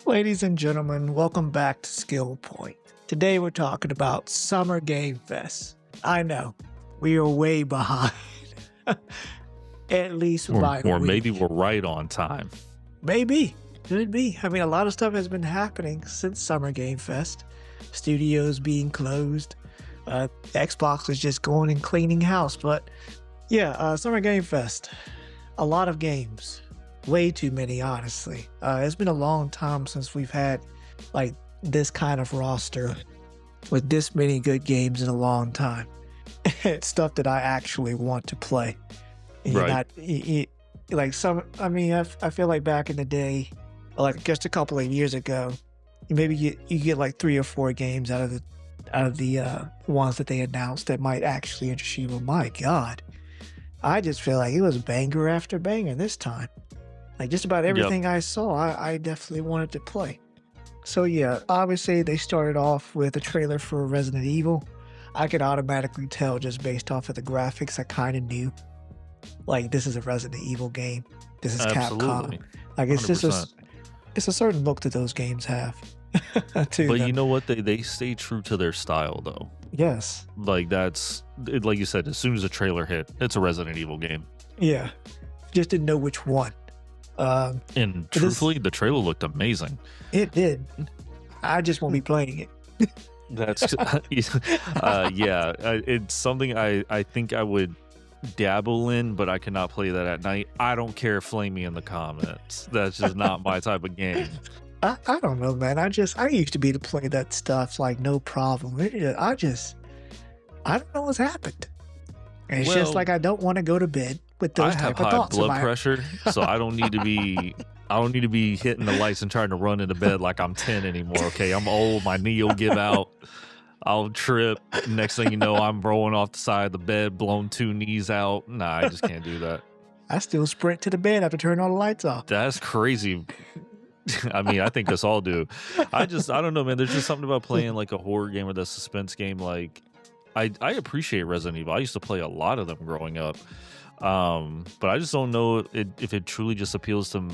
Ladies and gentlemen, welcome back to Skill Point. Today we're talking about Summer Game Fest. I know, we are way behind. At least by a Or week. maybe we're right on time. Maybe. Could be. I mean, a lot of stuff has been happening since Summer Game Fest. Studios being closed. Xbox is just going and cleaning house. But yeah, Summer Game Fest. A lot of games. Way too many, honestly. It's been a long time since we've had like this kind of roster with this many good games in a long time. It's stuff that I actually want to play. And Right. I feel like back in the day, like just a couple of years ago, maybe you get like 3 or 4 games out of the ones that they announced that might actually interest you. But my God, I just feel like it was banger after banger this time. Like just about everything I saw, I definitely wanted to play. So yeah, obviously they started off with a trailer for Resident Evil. I could automatically tell just based off of the graphics. I kind of knew, like, this is a Resident Evil game. This is Absolutely. Capcom. Like it's just 100%. it's a certain look that those games have. To But them. you know what? They stay true to their style, though. Yes. Like like you said, as soon as the trailer hit, it's a Resident Evil game. Yeah. Just didn't know which one. And truthfully, the trailer looked amazing. It did. I just won't be playing it. That's yeah. It's something I think I would dabble in, but I cannot play that at night. I don't care. Flame me in the comments. That's just not my type of game. I don't know, man. I used to be able to play that stuff like no problem. I don't know what's happened. And it's just Well, like I don't want to go to bed with those I have type of high thoughts. in blood my- pressure, so I don't need to be. I don't need to be hitting the lights and trying to run into bed like I'm 10 anymore. Okay, I'm old. My knee will give out. I'll trip. Next thing you know, I'm rolling off the side of the bed, blown 2 knees out. Nah, I just can't do that. I still sprint to the bed after turning all the lights off. That's crazy. I mean, I think us all do. I don't know, man. There's just something about playing like a horror game or the suspense game. Like, I appreciate Resident Evil. I used to play a lot of them growing up. But I just don't know if it truly just appeals to.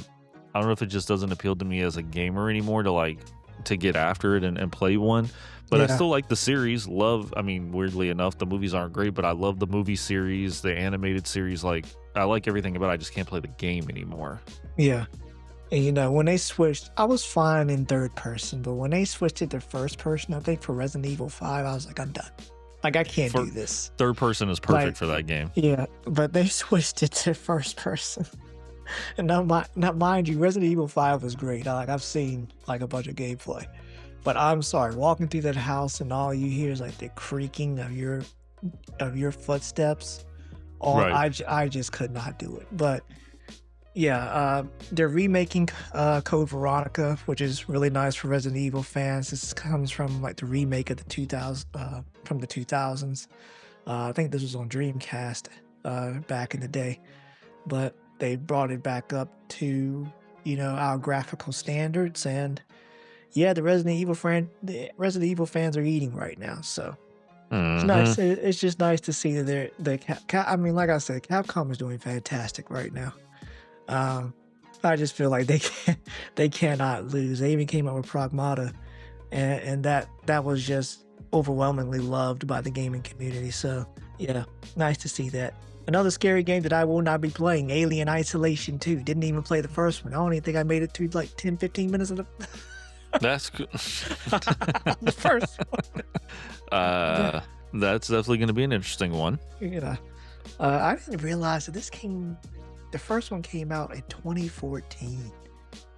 I don't know if it just doesn't appeal to me as a gamer anymore to get after it and play one. But I Yeah. still like the series. I mean, weirdly enough, the movies aren't great, but I love the movie series, the animated series. Like, I like everything about it. I just can't play the game anymore. Yeah. And you know, when they switched, I was fine in third person, but when they switched it to first person, I think for Resident Evil 5, I was like, I'm done. Like, I can't do this. Third person is perfect Like- for that game. Yeah, but they switched it to first person. And now, mind you, Resident Evil 5 was great. I've seen like a bunch of gameplay. But I'm sorry, walking through that house and all you hear is like the creaking of your footsteps. Right. I just could not do it. But yeah, they're remaking Code Veronica, which is really nice for Resident Evil fans. This comes from like the remake of the 2000s. I think this was on Dreamcast back in the day, but they brought it back up to our graphical standards, and yeah, the Resident Evil fans are eating right now. So it's Mhm. nice. It's just nice to see that I mean, like I said, Capcom is doing fantastic right now. I just feel like they cannot lose. They even came up with Pragmata, and that was just overwhelmingly loved by the gaming community. So yeah, nice to see that. Another scary game that I will not be playing, Alien Isolation 2. Didn't even play the first one. I don't even think I made it through like 10-15 minutes of That's good. the first one. That's definitely going to be an interesting one. I didn't realize that the first one came out in 2014.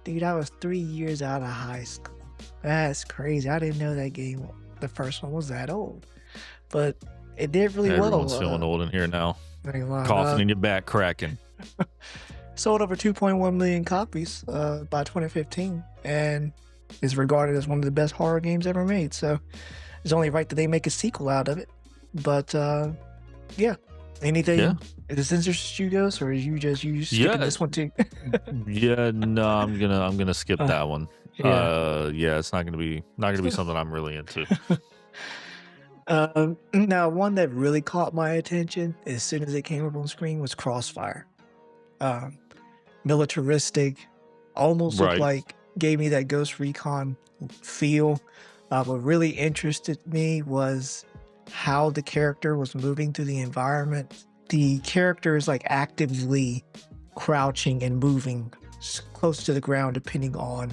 Dude, I was 3 years out of high school. That's crazy. I didn't know that the first one was that old. But it did really well. Everyone's feeling old in here now. Coughing Coughing in your back, cracking. Sold over 2.1 million copies by 2015, and is regarded as one of the best horror games ever made. So it's only right that they make a sequel out of it. But yeah, anything? Yeah. Is this Sensor Studios, or is you skipping Yeah. this one too? Yeah, no, I'm gonna skip that one. Yeah. Yeah, it's not gonna be something I'm really into. Now, one that really caught my attention as soon as it came up on screen was Crossfire. Militaristic, almost looked Right. like gave me that Ghost Recon feel. What really interested me was how the character was moving through the environment. The character is like actively crouching and moving close to the ground depending on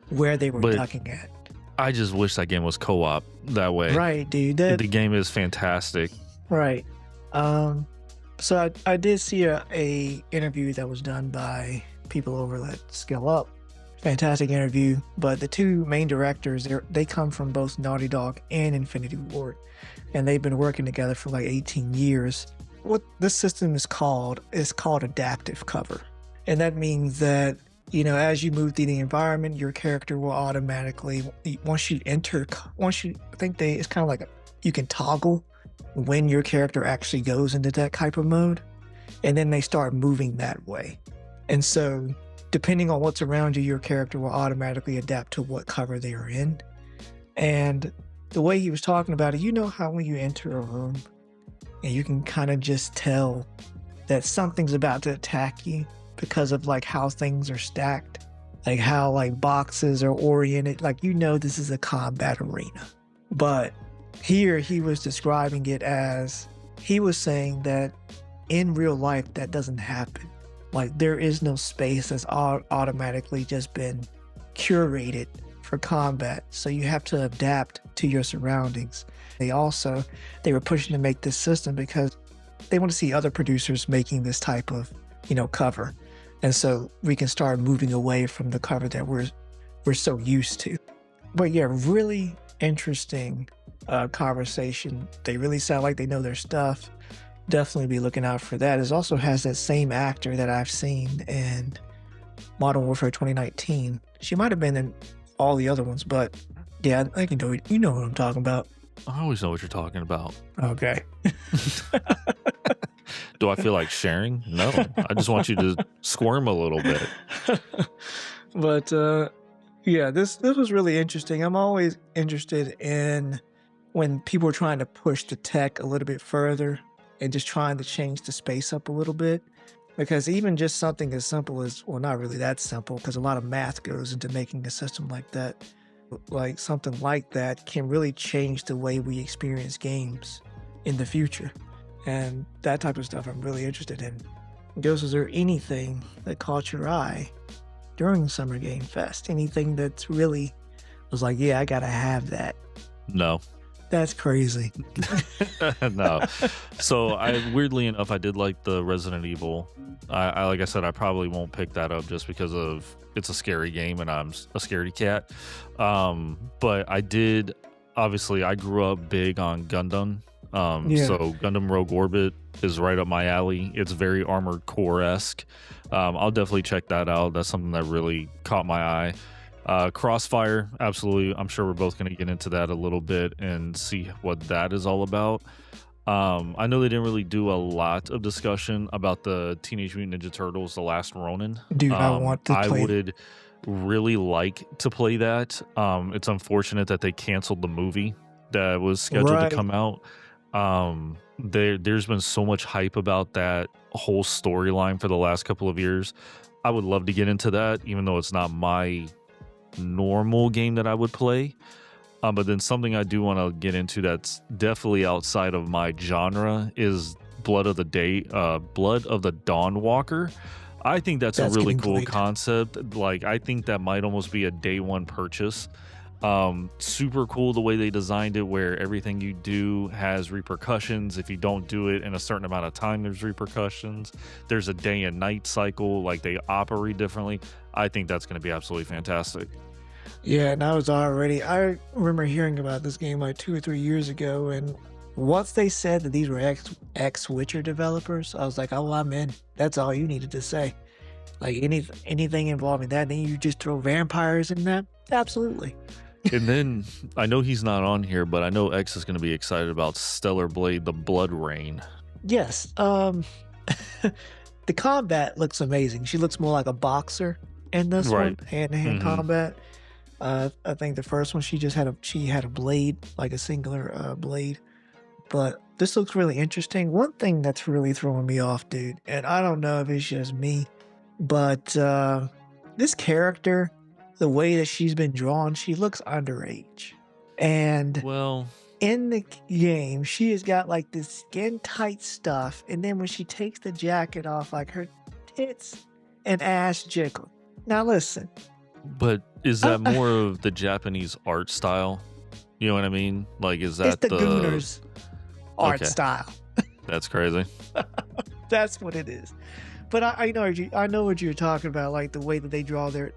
where they were But ducking at. I just wish that game was co-op that way. Right, dude. The game is fantastic. Right. So I did see a interview that was done by people over at Skill Up. Fantastic interview. But the two main directors, they come from both Naughty Dog and Infinity Ward, and they've been working together for like 18 years. What this system is called adaptive cover, and that means that, you know, as you move through the environment, your character will automatically, once you I think it's kind of like you can toggle when your character actually goes into that type of mode, and then they start moving that way. And so depending on what's around you, your character will automatically adapt to what cover they are in. And the way he was talking about it, you know how when you enter a room and you can kind of just tell that something's about to attack you because of like how things are stacked, like how like boxes are oriented, like, you know, this is a combat arena. But here he was describing it as, he was saying that in real life that doesn't happen. Like, there is no space that's automatically just been curated for combat, so you have to adapt to your surroundings. They were pushing to make this system because they want to see other producers making this type of, you know, cover, and so we can start moving away from the cover that we're so used to. But yeah, really interesting conversation. They really sound like they know their stuff. Definitely be looking out for that. It also has that same actor that I've seen in Modern Warfare 2019. She might have been in all the other ones, but yeah, I think you know what I'm talking about. I always know what you're talking about. Okay. Do I feel like sharing? No. I just want you to squirm a little bit. But yeah, this was really interesting. I'm always interested in when people are trying to push the tech a little bit further and just trying to change the space up a little bit. Because even just something as simple as, well, not really that simple, because a lot of math goes into making a system like that. Like something like that can really change the way we experience games in the future. And that type of stuff I'm really interested in. Ghost, is there anything that caught your eye during Summer Game Fest? Anything that's really was like, yeah, I gotta have that? No. That's crazy. No. So weirdly enough, I did like the Resident Evil. I like I said, I probably won't pick that up just because of it's a scary game and I'm a scaredy cat. But I did, obviously I grew up big on Gundam. So Gundam Rogue Orbit is right up my alley. It's very Armored Core-esque. I'll definitely check that out. That's something that really caught my eye. Crossfire, absolutely. I'm sure we're both going to get into that a little bit and see what that is all about. I know they didn't really do a lot of discussion about the Teenage Mutant Ninja Turtles: The Last Ronin. Dude, I want to play. I would really like to play that. It's unfortunate that they canceled the movie that was scheduled to come out. There's been so much hype about that whole storyline for the last couple of years. I would love to get into that, even though it's not my normal game that I would play. But then something I do want to get into that's definitely outside of my genre is Blood of the Dawn Walker. I think that's a really cool concept. Like, I think that might almost be a day one purchase. Super cool the way they designed it, where everything you do has repercussions. If you don't do it in a certain amount of time, there's repercussions. There's a day and night cycle, like they operate differently. I think that's going to be absolutely fantastic. Yeah, and I remember hearing about this game like 2 or 3 years ago, and once they said that these were ex-Witcher developers, I was like, oh, I'm in. That's all you needed to say. Like, anything involving that, then you just throw vampires in that? Absolutely. And then, I know he's not on here, but I know X is going to be excited about Stellar Blade, the Blood Rain. Yes. The combat looks amazing. She looks more like a boxer in this one, hand-to-hand combat. I think the first one she had a blade, like a singular blade. But this looks really interesting. One thing that's really throwing me off, dude, and I don't know if it's just me, but this character the way that she's been drawn, she looks underage. And Well, in the game, she has got like this skin tight stuff, and then when she takes the jacket off, like her tits and ass jiggle. Now listen, but is that more of the Japanese art style? You know what I mean? Like, is it's that the Gooners art Okay. style. That's crazy. That's what it is. But I know what you're talking about, like the way that they draw their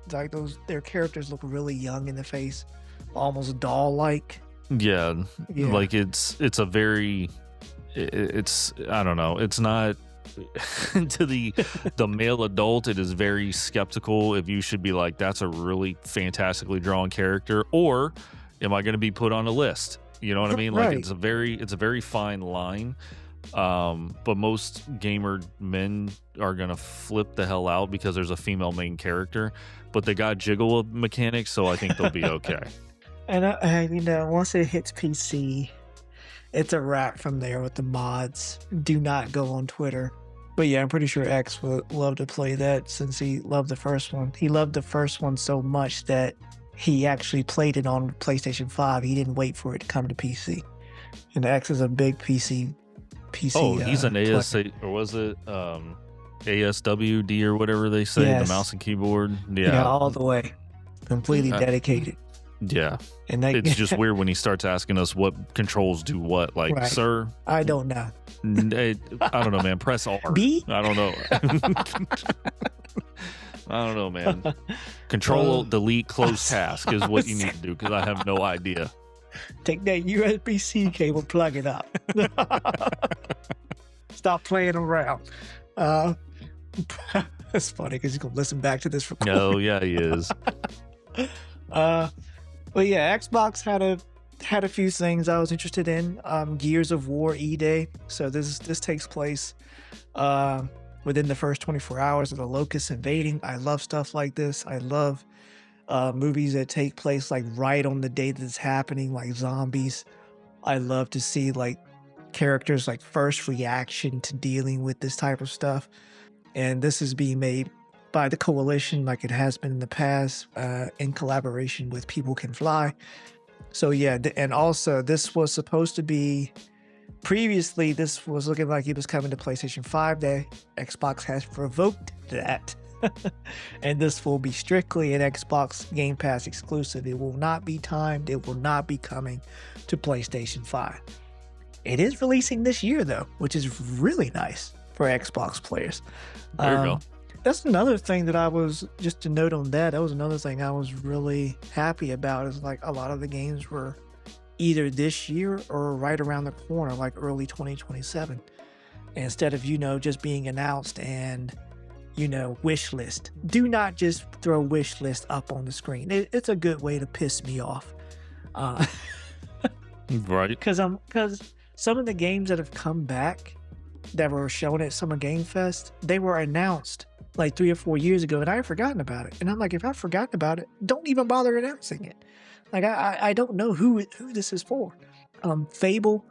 characters look really young in the face, almost doll-like. Yeah, Yeah. like it's a very, it's I don't know. It's not to the male adult. It is very skeptical if you should be like, that's a really fantastically drawn character, or am I going to be put on a list? You know what I mean? Like Right. it's a very fine line. But most gamer men are gonna flip the hell out because there's a female main character, but they got jiggle mechanics, so I think they'll be okay. And you know, once it hits PC, it's a wrap from there with the mods. Do not go on Twitter. But yeah, I'm pretty sure X would love to play that since he loved the first one. He loved the first one so much that he actually played it on PlayStation 5. He didn't wait for it to come to PC. And X is a big PC. Oh, he's an player. ASA, or was it ASWD or whatever they say, Yes. the mouse and keyboard? Yeah, Yeah, all the way. Completely dedicated. yeah. And they, It's just weird when he starts asking us what controls do what. Like, Right. sir, I don't know. I don't know, man. Press R. B? I don't know. I don't know, man. Control, delete, close task is what you need to do because I have no idea. Take that USB-C cable, plug it up. Stop playing around. It's funny because he's going to listen back to this recording. No, yeah, he is. But yeah, Xbox had a few things I was interested in. Gears of War E-Day. So this takes place within the first 24 hours of the Locusts invading. I love stuff like this. I love movies that take place like right on the day that it's happening, like zombies. I love to see like characters like first reaction to dealing with this type of stuff. And this is being made by the Coalition like it has been in the past, in collaboration with People Can Fly. So yeah, and also this was supposed to be, previously this was looking like it was coming to PlayStation 5 Day. Xbox has revoked that. And this will be strictly an Xbox Game Pass exclusive. It will not be timed. It will not be coming to PlayStation 5. It is releasing this year though, which is really nice for Xbox players. There you go. That's another thing that I was, just to note on that, that was another thing I was really happy about, is like a lot of the games were either this year or right around the corner, like early 2027. Instead of, just being announced and, wish list. Do not just throw wish list up on the screen. It's a good way to piss me off. Right. Because some of the games that have come back that were shown at Summer Game Fest, they were announced like 3 or 4 years ago, and I had forgotten about it. And I'm like, if I've forgotten about it, don't even bother announcing it. Like, I don't know who this is for. Fable,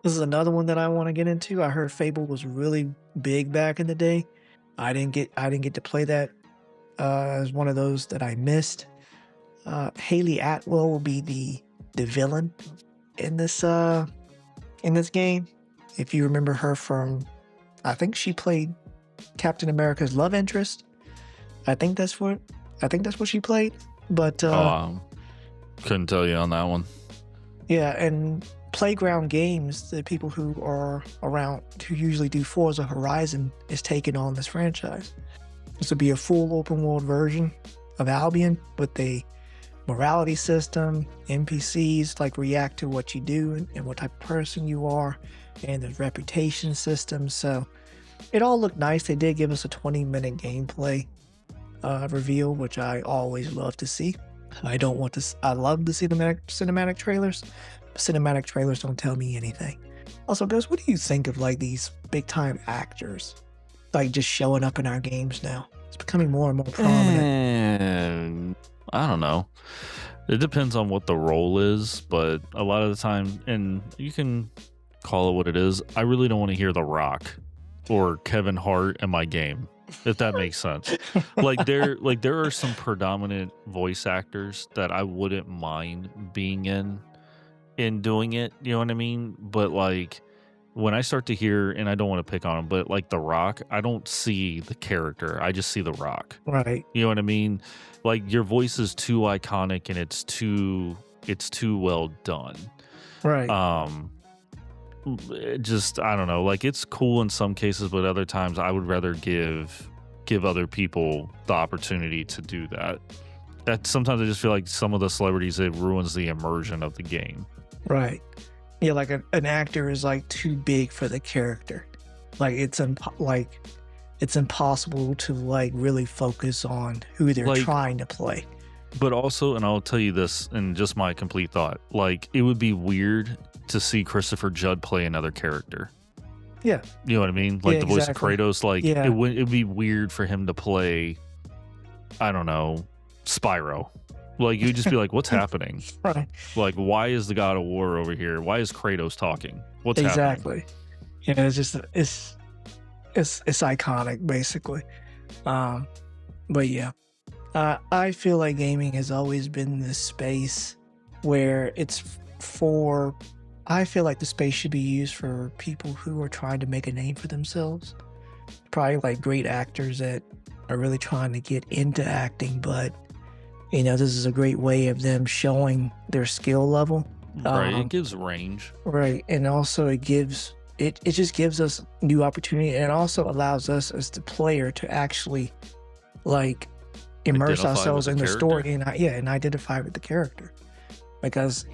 this is another one that I want to get into. I heard Fable was really big back in the day. I didn't get to play that as one of those that I missed. Haley Atwell will be the villain in this game. If you remember her from, I think she played Captain America's love interest. I think that's what she played. But couldn't tell you on that one. yeah, and Playground Games, the people who are around, who usually do Forza Horizon, is taking on this franchise. This will be a full open world version of Albion with a morality system, NPCs like react to what you do and what type of person you are, and the reputation system. So it all looked nice. They did give us a 20-minute gameplay reveal, which I always love to see. I love to see the cinematic trailers. Cinematic trailers don't tell me anything. Also, Ghost, what do you think of like these big time actors like just showing up in our games now? It's becoming more and more prominent. And I don't know. It depends on what the role is, but a lot of the time, and you can call it what it is, I really don't want to hear The Rock or Kevin Hart in my game, if that makes sense. Like there are some predominant voice actors that I wouldn't mind being in doing it, you know what I mean? But like when I start to hear, and I don't want to pick on him, but like The Rock, I don't see the character. I just see The Rock. Right. You know what I mean? Like your voice is too iconic and it's too well done. Right. It just, I don't know, like it's cool in some cases, but other times I would rather give other people the opportunity to do that. That sometimes I just feel like some of the celebrities, it ruins the immersion of the game. Right. Yeah, like an actor is like too big for the character. Like it's impossible to like really focus on who they're Like, trying to play. but also, and I'll tell you this in just my complete thought, like it would be weird to see Christopher Judd play another character. Yeah. You know what I mean? Like Yeah, the voice exactly. of Kratos, like Yeah. it'd be weird for him to play, I don't know, Spyro. Like you'd just be like, what's happening? Right. Like, why is the God of War over here? Why is Kratos talking? What's happening? Exactly. Yeah, it's just it's iconic basically. But yeah. I feel like gaming has always been this space where I feel like the space should be used for people who are trying to make a name for themselves. Probably like great actors that are really trying to get into acting, but you know, this is a great way of them showing their skill level. Right. It gives range. Right. And also it just gives us new opportunity, and it also allows us as the player to actually like immerse Identify ourselves with in the the story and identify with the character. Because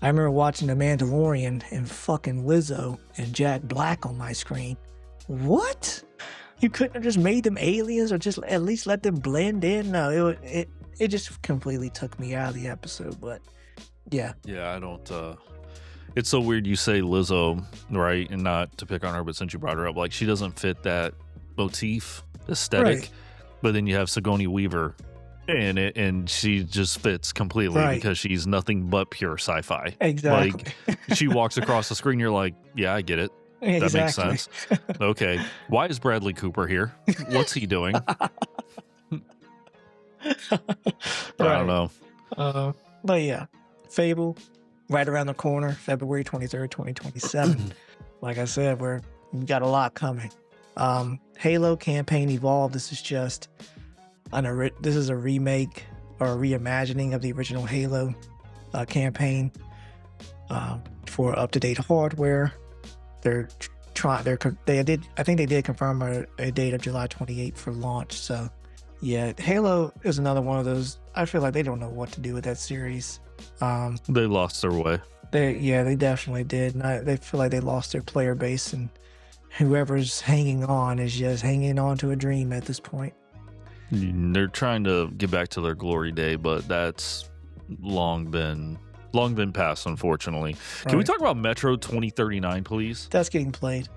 I remember watching The Mandalorian and fucking Lizzo and Jack Black on my screen. What? You couldn't have just made them aliens or just at least let them blend in? No, it just completely took me out of the episode. But yeah. Yeah, I don't. It's so weird you say Lizzo, right? And not to pick on her, but since you brought her up, like she doesn't fit that motif aesthetic. Right. But then you have Sigourney Weaver in it, and she just fits completely Right. because she's nothing but pure sci-fi. Exactly. Like she walks across the screen, you're like, yeah, I get it. That Exactly. makes sense. Okay, why is Bradley Cooper here? What's he doing? I don't know. But yeah, Fable, right around the corner, February 23rd, 2027. Like I said, we got a lot coming. Halo Campaign Evolved. This is just this is a remake or a reimagining of the original Halo campaign for up-to-date hardware. I think they did confirm a date of July 28th for launch. So yeah, Halo is another one of those. I feel like they don't know what to do with that series. They lost their way. They definitely did. And they feel like they lost their player base, and whoever's hanging on is just hanging on to a dream at this point. They're trying to get back to their glory day, but that's long been past, unfortunately. Can we Right. talk about Metro 2039, please? That's getting played.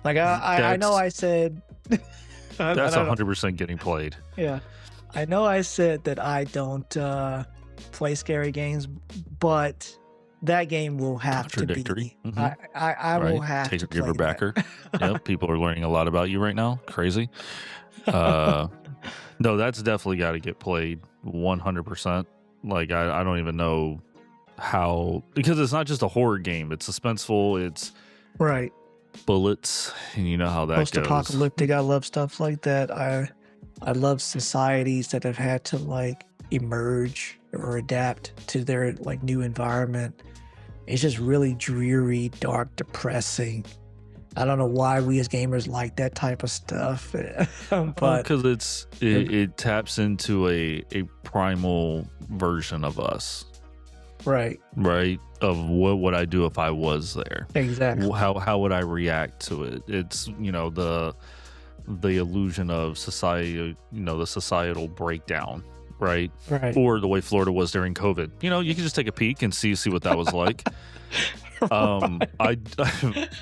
Like I know I said That's I don't- 100% getting played. Yeah, I know I said that I don't play scary games, but that game will have to be. Contradictory. Mhm. I will Right? have Take to a giver play that. backer. Yep, people are learning a lot about you right now. Crazy. No, that's definitely got to get played 100%. Like I don't even know how, because it's not just a horror game. It's suspenseful. It's Right. bullets, and you know how that goes. Post-apocalyptic. I love stuff like that. I love societies that have had to like emerge or adapt to their like new environment. It's just really dreary, dark, depressing. I don't know why we as gamers like that type of stuff, but Because it taps into a primal version of us, right, of what would I do if I was there. exactly, How would I react to it? It's the illusion of society, the societal breakdown, right? right. Or the way Florida was during COVID. You can just take a peek and see what that was like. I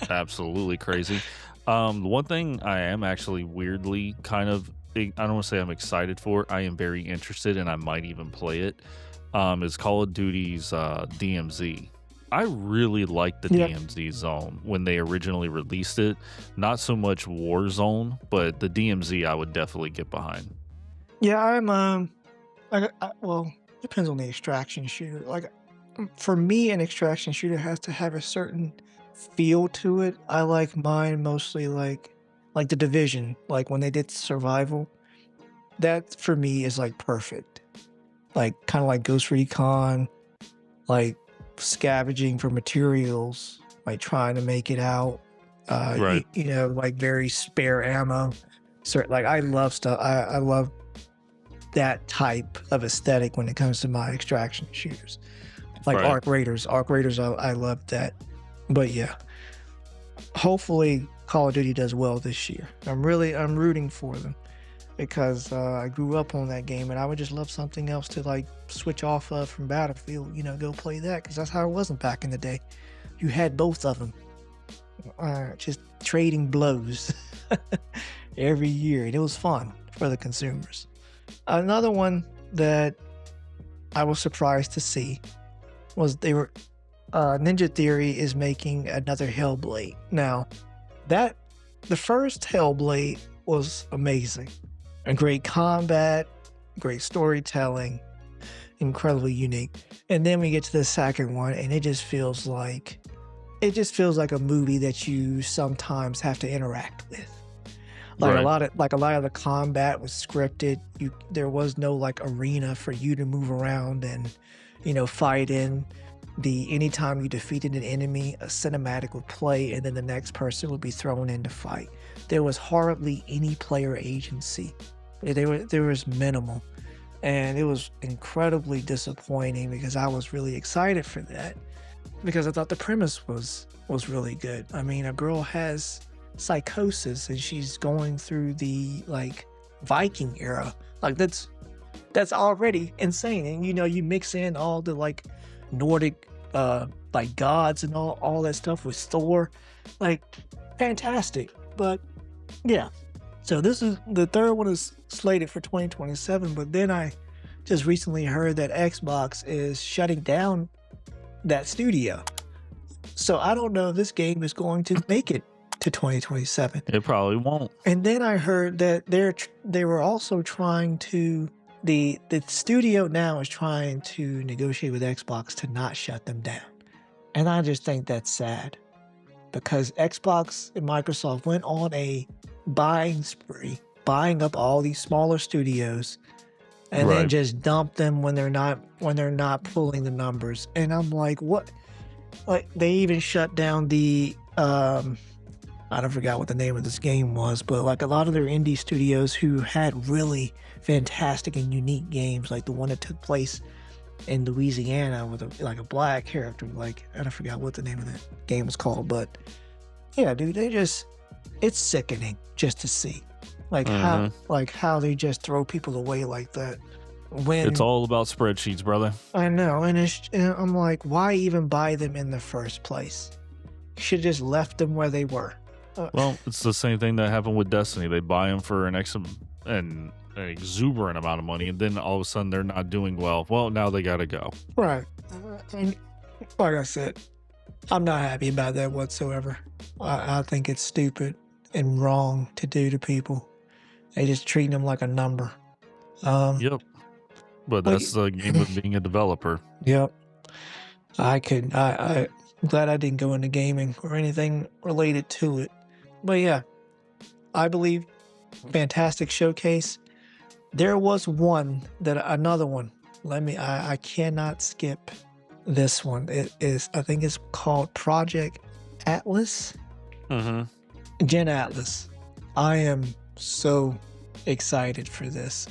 absolutely crazy. One thing I am actually weirdly kind of, I don't want to say I'm excited for, I am very interested and I might even play it, is Call of Duty's DMZ. I really liked the Yeah, DMZ zone when they originally released it. Not so much Warzone, but the DMZ I would definitely get behind. yeah. Well, depends on the extraction shooter. Like for me, an extraction shooter has to have a certain feel to it. I like mine mostly like the Division. Like when they did survival, that for me is like perfect. Like kind of like Ghost Recon, like scavenging for materials, like trying to make it out. Right. You know, like very spare ammo. So like I love stuff. I love that type of aesthetic when it comes to my extraction shooters. Like Right. Arc Raiders. Arc Raiders, I love that. But yeah, hopefully Call of Duty does well this year. I'm rooting for them because I grew up on that game and I would just love something else to like switch off of from Battlefield. You know, go play that because that's how it wasn't back in the day. You had both of them, just trading blows every year, and it was fun for the consumers. Another one that I was surprised to see was Ninja Theory is making another Hellblade. Now, the first Hellblade was amazing. A great combat, great storytelling, incredibly unique. And then we get to the second one and it just feels like a movie that you sometimes have to interact with. Like Right. a lot of the combat was scripted. There was no like arena for you to move around and, you know, fight in. Anytime you defeated an enemy, a cinematic would play and then the next person would be thrown in to fight. There was hardly any player agency. There was minimal. And it was incredibly disappointing because I was really excited for that because I thought the premise was really good. I mean, a girl has psychosis and she's going through the like Viking era. Like that's already insane. And you know, you mix in all the like Nordic like gods and all that stuff with Thor. Like fantastic. But yeah. So this is the third one is slated for 2027, but then I just recently heard that Xbox is shutting down that studio. So I don't know if this game is going to make it to 2027. It probably won't. And then I heard that they were also trying to the studio now is trying to negotiate with Xbox to not shut them down. And I just think that's sad because Xbox and Microsoft went on a buying spree, buying up all these smaller studios and then Right. just dump them when they're not pulling the numbers. And I'm like, what? Like they even shut down the I don't forgot what the name of this game was, but like a lot of their indie studios who had really fantastic and unique games, like the one that took place in Louisiana with a black character. Like I don't forgot what the name of that game was called, but yeah, dude, it's sickening just to see like how they just throw people away like that. When It's all about spreadsheets, brother. I know, and I'm like, why even buy them in the first place? You should have just left them where they were. Well, it's the same thing that happened with Destiny. They buy them for an exuberant amount of money, and then all of a sudden they're not doing well. Well, now they gotta go. Right. And like I said, I'm not happy about that whatsoever. I think it's stupid and wrong to do to people. They just treating them like a number. Yep. But that's the game of being a developer. Yep. I'm glad I didn't go into gaming or anything related to it. But yeah, I believe fantastic showcase. There was another one. I cannot skip this one. I think it's called Project Atlas. Mm-hmm. Gen Atlas. I am so excited for this.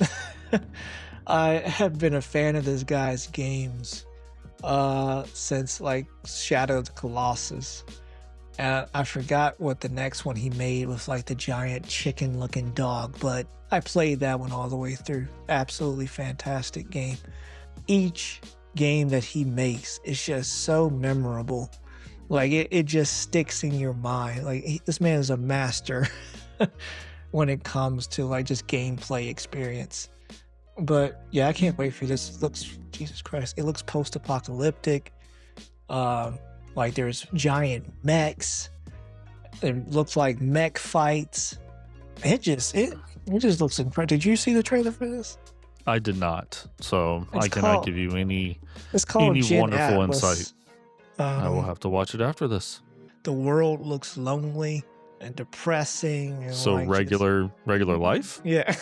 I have been a fan of this guy's games since like Shadow of the Colossus. And I forgot what the next one he made was, like the giant chicken looking dog, but I played that one all the way through. Absolutely fantastic game. Each game that he makes is just so memorable. Like it just sticks in your mind. Like this man is a master when it comes to like just gameplay experience. But yeah, I can't wait for this. Jesus Christ, it looks post-apocalyptic. Like there's giant mechs. It looks like mech fights. It just looks incredible. Did you see the trailer for this? I did not, so It's I cannot called- give you any It's called Gen wonderful Atlas. insight. I will Um, have to watch it after this. the world looks lonely and depressing. And So like just- regular life? yeah.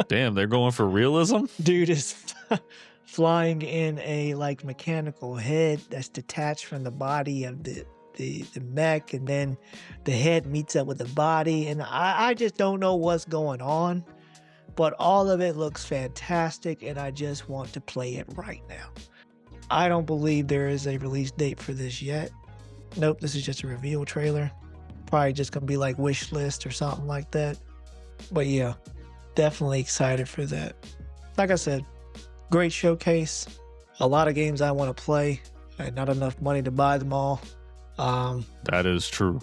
Damn, they're going for realism? Dude is flying in a like mechanical head that's detached from the body of the mech, and then the head meets up with the body, and I just don't know what's going on, but all of it looks fantastic, and I just want to play it right now. I don't believe there is a release date for this yet. Nope, this is just a reveal trailer. Probably just gonna be like wish list or something like that. But yeah, definitely excited for that. Like I said, great showcase. A lot of games I want to play, and not enough money to buy them all. That is true.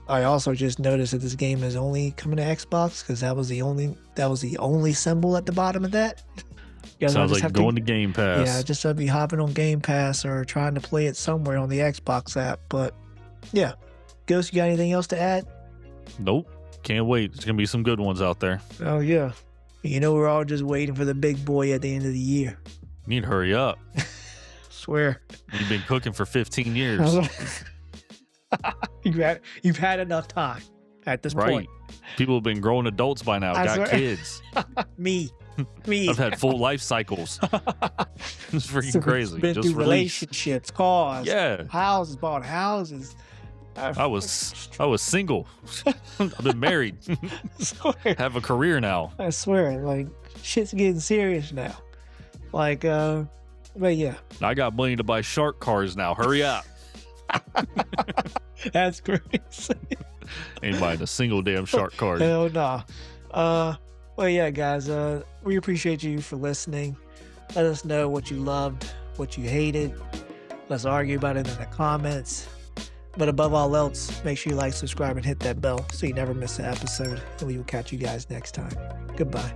I also just noticed that this game is only coming to Xbox because that was the only symbol at the bottom of that. You guys Sounds just like have going to Game Pass. Yeah, just be hopping on Game Pass or trying to play it somewhere on the Xbox app. But yeah, Ghost, you got anything else to add? Nope. Can't wait. There's gonna be some good ones out there. Oh yeah, you know we're all just waiting for the big boy at the end of the year. You need to hurry up. Swear. You've been cooking for 15 years. You've had enough time at this Right. point. People have been grown adults by now, I got swear. kids. Me. I've had full life cycles. It's freaking So crazy. been Just through release. relationships, cars, Yeah. houses, bought houses. I was single. I've been married. Have a career now. I swear, like shit's getting serious now. Like, but yeah, I got money to buy shark cars now. Hurry up. that's crazy. Ain't buying a single damn shark car. Hell nah. Well, yeah, guys, we appreciate you for listening. Let us know what you loved, what you hated. Let's argue about it in the comments. But above all else, make sure you like, subscribe, and hit that bell so you never miss an episode. And we will catch you guys next time. Goodbye.